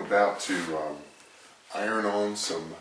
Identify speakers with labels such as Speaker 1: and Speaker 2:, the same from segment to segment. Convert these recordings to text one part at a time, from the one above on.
Speaker 1: about to iron on some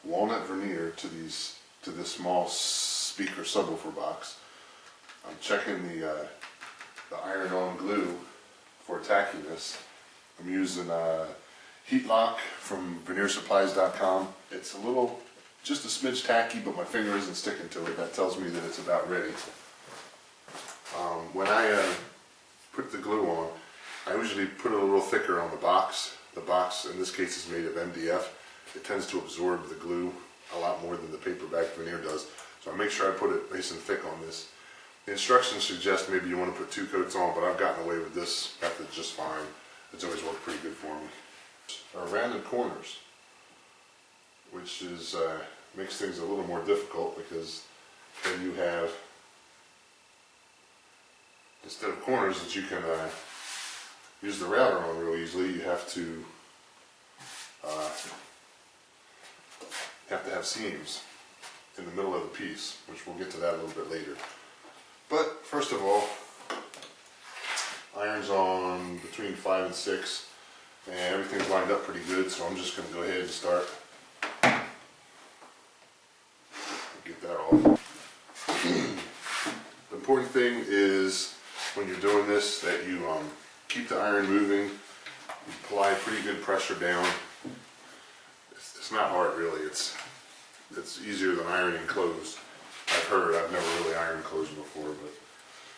Speaker 1: walnut veneer to this small speaker subwoofer box. I'm checking the iron-on glue for tackiness. I'm using Heat Lock from VeneerSupplies.com. It's just a smidge tacky, but my finger isn't sticking to it. That tells me that it's about ready. When I put the glue on, I usually put it a little thicker on the box. The box, in this case, is made of MDF. It tends to absorb the glue a lot more than the paperback veneer does. So I make sure I put it nice and thick on this. The instructions suggest maybe you want to put 2 coats on, but I've gotten away with this method just fine. It's always worked pretty good for me. Rounded corners, which is makes things a little more difficult because then you have, instead of corners that you can use the router on real easily, you have to have seams in the middle of the piece, which we'll get to that a little bit later. But first of all, iron's on between 5 and 6, and everything's lined up pretty good, so I'm just going to go ahead and start. Get that off. The important thing is when you're doing this that you keep the iron moving, you apply pretty good pressure down. It's not hard really, it's easier than ironing clothes. I've heard, I've never really ironed clothes before, but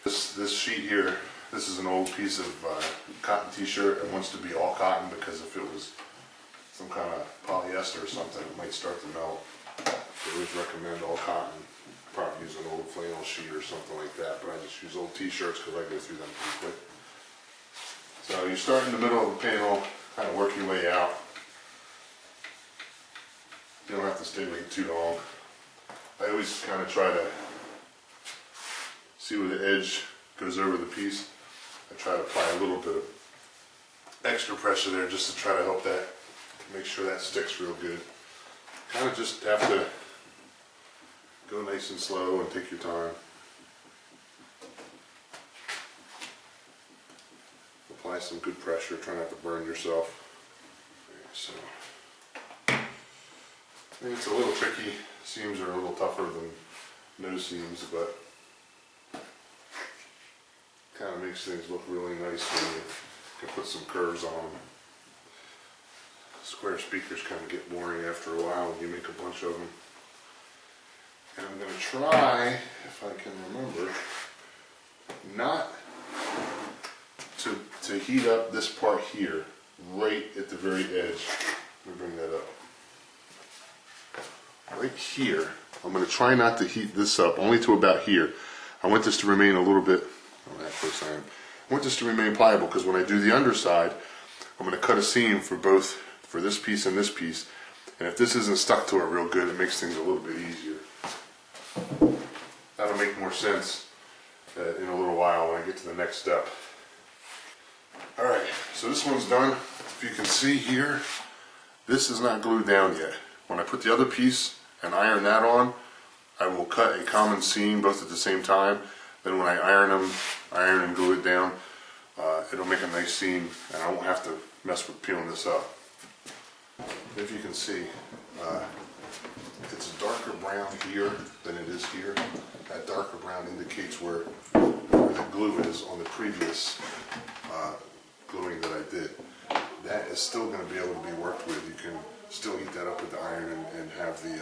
Speaker 1: this sheet here, this is an old piece of cotton t-shirt. It wants to be all cotton because if it was some kind of polyester or something, it might start to melt. So I always recommend all cotton. Probably use an old flannel sheet or something like that, but I just use old t-shirts because I go through them pretty quick. So you start in the middle of the panel, kind of work your way out. You don't have to stay with it too long. I always kind of try to see where the edge goes over the piece. I try to apply a little bit of extra pressure there just to try to help that, make sure that sticks real good. Kind of just have to go nice and slow and take your time. Apply some good pressure, try not to burn yourself. So, I think it's a little tricky. Seams are a little tougher than no seams, but kind of makes things look really nice when you can put some curves on them. Square speakers kind of get boring after a while when you make a bunch of them. And I'm going to try, if I can remember, not to heat up this part here, right at the very edge. Let me bring that up. Right here, I'm going to try not to heat this up, only to about here. I want this to remain a little bit, I want this to remain pliable because when I do the underside, I'm going to cut a seam for both, for this piece and this piece. And if this isn't stuck to it real good, it makes things a little bit easier. That'll make more sense in a little while when I get to the next step. Alright, so this one's done. If you can see here, this is not glued down yet. When I put the other piece and iron that on, I will cut a common seam both at the same time. Then when I iron and glue it down, it'll make a nice seam and I won't have to mess with peeling this up. If you can see, it's a darker brown here than it is here. That darker brown indicates where the glue is on the previous gluing that I did. That is still going to be able to be worked with. You can still heat that up with the iron and have the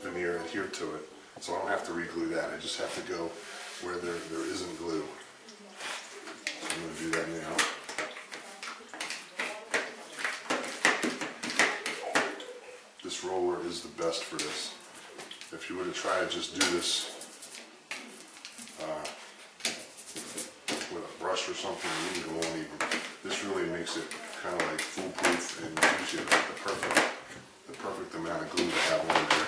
Speaker 1: veneer adhere to it. So I don't have to re-glue that. I just have to go where there isn't glue. So I'm going to do that now. This roller is the best for this. If you were to try to just do this with a brush or something, you can go on even. This really makes it kind of like foolproof and gives you the perfect amount of glue to have on there.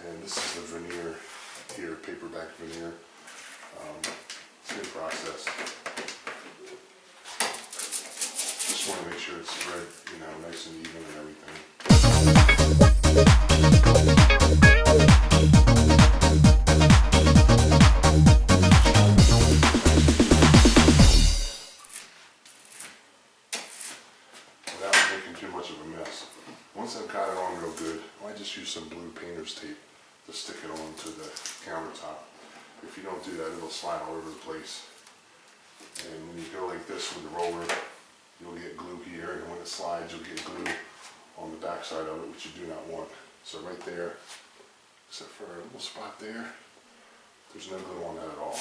Speaker 1: And this is the veneer here, paperback veneer. Same process. sure it's spread, you know, nice and even and everything. Without making too much of a mess. Once I've got it on real good, I just use some blue painter's tape to stick it onto the countertop. If you don't do that, it'll slide all over the place. And when you go like this with the roller, you'll get glue here, and when it slides, you'll get glue on the back side of it, which you do not want. So right there, except for a little spot there, there's no glue on that at all.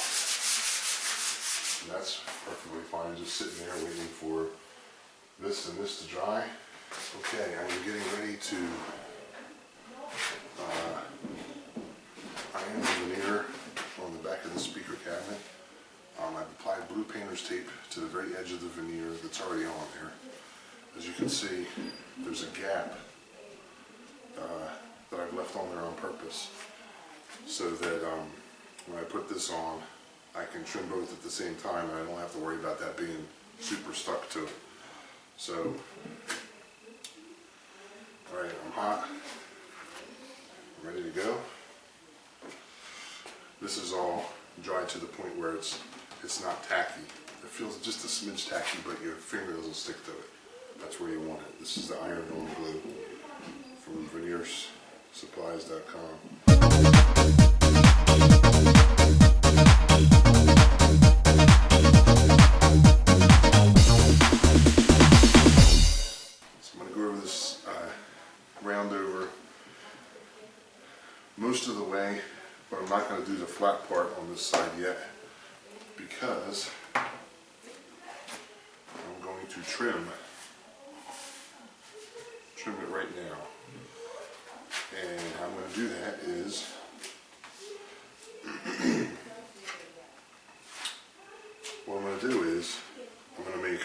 Speaker 1: And that's perfectly fine, just sitting there waiting for this and this to dry. Okay, I'm getting ready to iron the veneer on the back of the speaker cabinet. I've applied blue painter's tape to the very edge of the veneer that's already on there. As you can see, there's a gap that I've left on there on purpose, so that when I put this on, I can trim both at the same time and I don't have to worry about that being super stuck to it. So, alright, I'm hot. I'm ready to go. This is all dry to the point where it's not tacky. It feels just a smidge tacky, but your fingernails will stick to it. That's where you want it. This is the iron-on glue from VeneerSupplies.com. Round over most of the way, but I'm not going to do the flat part on this side yet because I'm going to trim it right now. And how I'm going to do that is what I'm going to do is I'm going to make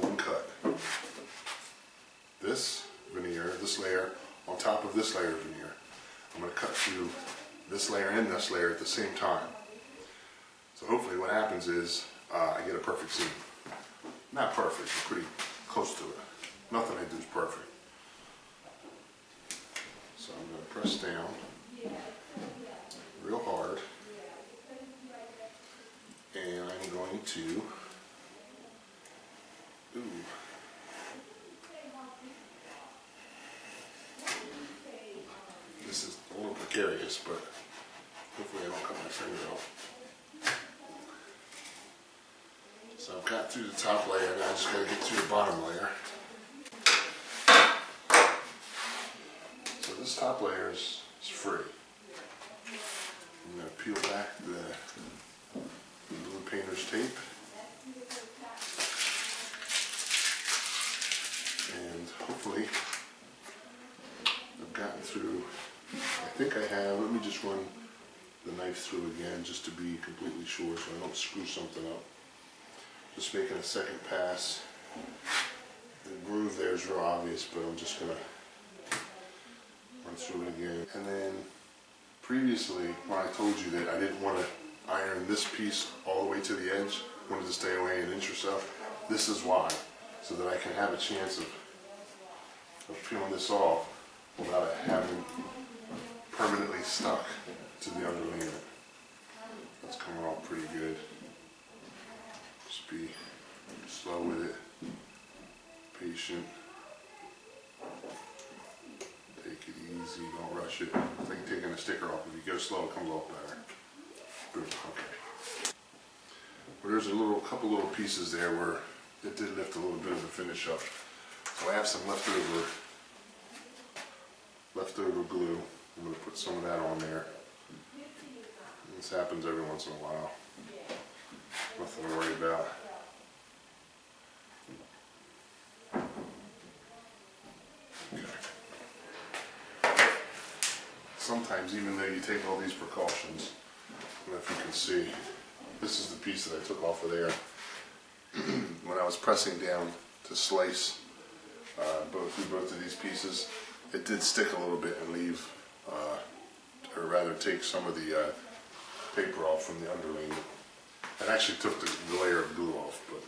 Speaker 1: one cut. This veneer, this layer, on top of this layer of veneer. I'm going to cut through this layer and this layer at the same time. So hopefully what happens is I get a perfect seam. Not perfect, but pretty close to it. Nothing I do is perfect. So I'm going to press down real hard, and I'm going to this is a little precarious, but hopefully I don't cut my finger off. So I've got through the top layer, now I just got to get through the bottom layer. So this top layer is free. I'm going to peel back the blue painter's tape. And hopefully I've gotten through, I think I have. Let me just run the knife through again just to be completely sure so I don't screw something up. Just making a second pass. The groove there is real obvious, but I'm just going to run through it again. And then previously when I told you that I didn't want to iron this piece all the way to the edge, wanted to stay away an inch or so, this is why. So that I can have a chance of peeling this off without it having permanently stuck to the underlayment. That's coming off pretty good. Just be slow with it, patient. Take it easy, don't rush it. It's like taking a sticker off. If you go slow, it comes off better. Boom, okay. Well, there's a couple little pieces there where it did lift a little bit of the finish up. So I have some leftover glue. I'm going to put some of that on there. This happens every once in a while. Nothing to worry about. Okay. Sometimes, even though you take all these precautions, I don't know if you can see, this is the piece that I took off of there. When I was pressing down to slice through both of these pieces, it did stick a little bit and leave, or rather take some of the paper off from the underlayment. It actually took the layer of glue off, but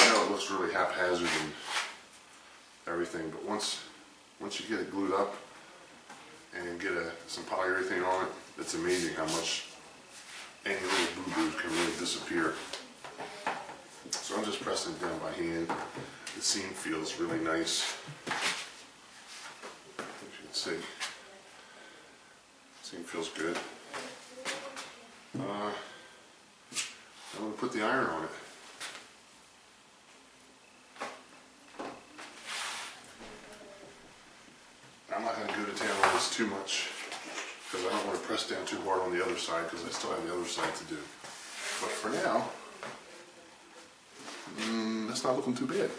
Speaker 1: I know it looks really haphazard and everything, but once you get it glued up and get some polyurethane on it, it's amazing how much any little boo-boo can really disappear. So I'm just pressing it down by hand. The seam feels really nice. As you can see, the seam feels good. I'm going to put the iron on it. I'm not going to go to town on this too much because I don't want to press down too hard on the other side because I still have the other side to do. But for now, that's not looking too bad.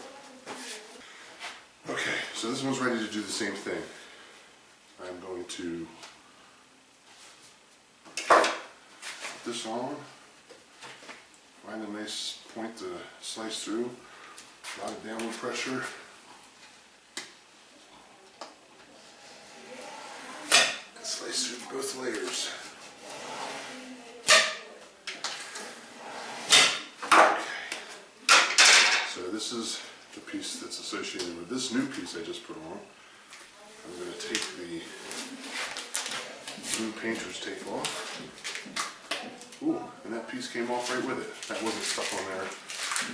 Speaker 1: Okay, so this one's ready to do the same thing. I'm going to put this on, find a nice point to slice through, a lot of downward pressure. And slice through both layers. This is the piece that's associated with this new piece I just put on. I'm going to take the blue painter's tape off. Ooh, and that piece came off right with it. That wasn't stuck on there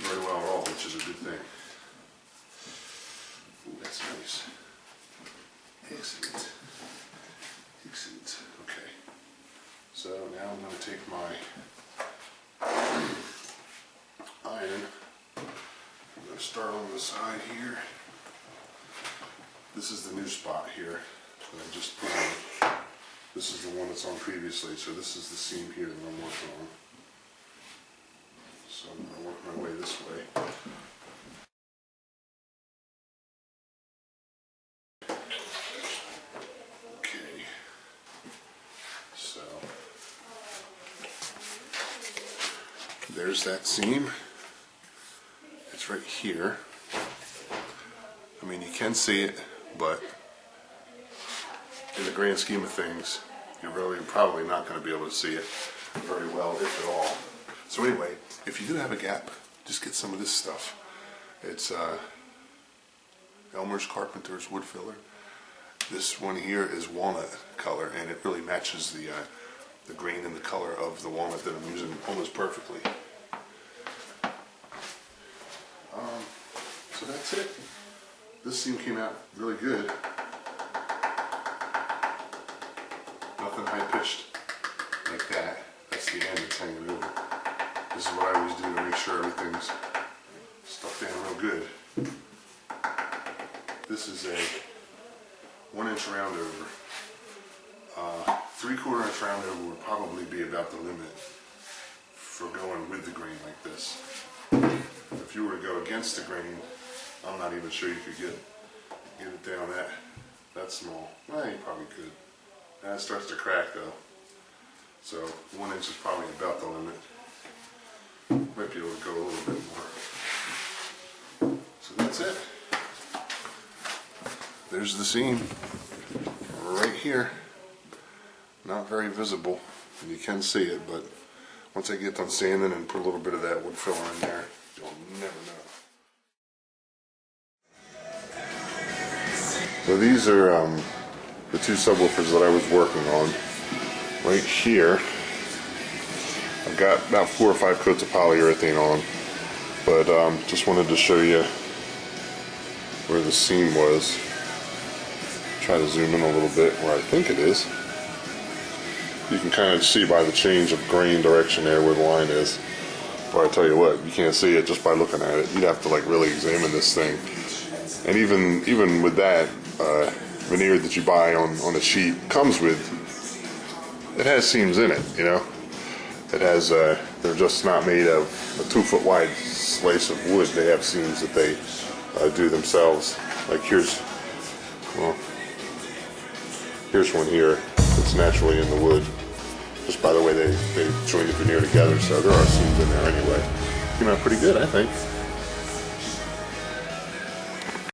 Speaker 1: very well at all, which is a good thing. Ooh, that's nice. Excellent. Excellent. Okay. So now I'm going to take my iron. I'm going to start on the side here. This is the new spot here that I just put on. This is the one that's on previously, so this is the seam here that I'm working on. So I'm going to work my way this way. Okay. So there's that seam. It's right here. I mean, you can see it, but in the grand scheme of things, you're really probably not going to be able to see it very well, if at all. So anyway, if you do have a gap, just get some of this stuff. It's Elmer's Carpenter's wood filler. This one here is walnut color, and it really matches the grain and the color of the walnut that I'm using almost perfectly. So that's it. This seam came out really good. Nothing high-pitched like that. That's the end that's hanging over. This is what I always do to make sure everything's stuck down real good. This is a 1-inch round over. 3/4 inch round over would probably be about the limit for going with the grain like this. If you were to go against the grain, I'm not even sure you could get it down that small. Well, you probably could. Now it starts to crack though. So 1 inch is probably about the limit. Might be able to go a little bit more. So that's it. There's the seam right here. Not very visible, and you can see it, but once I get done sanding and put a little bit of that wood filler in there, you'll never know. So these are the two subwoofers that I was working on. Right here, I've got about 4 or 5 coats of polyurethane on, but just wanted to show you where the seam was. Try to zoom in a little bit where I think it is. You can kind of see by the change of grain direction there where the line is. But I tell you what, you can't see it just by looking at it. You'd have to like really examine this thing. And even with that veneer that you buy on a sheet comes with, it has seams in it, you know. It has, they're just not made of a 2-foot wide slice of wood. They have seams that they do themselves. Like here's one here that's naturally in the wood, just by the way they join the veneer together. So there are seams in there anyway. Came out pretty good, I think.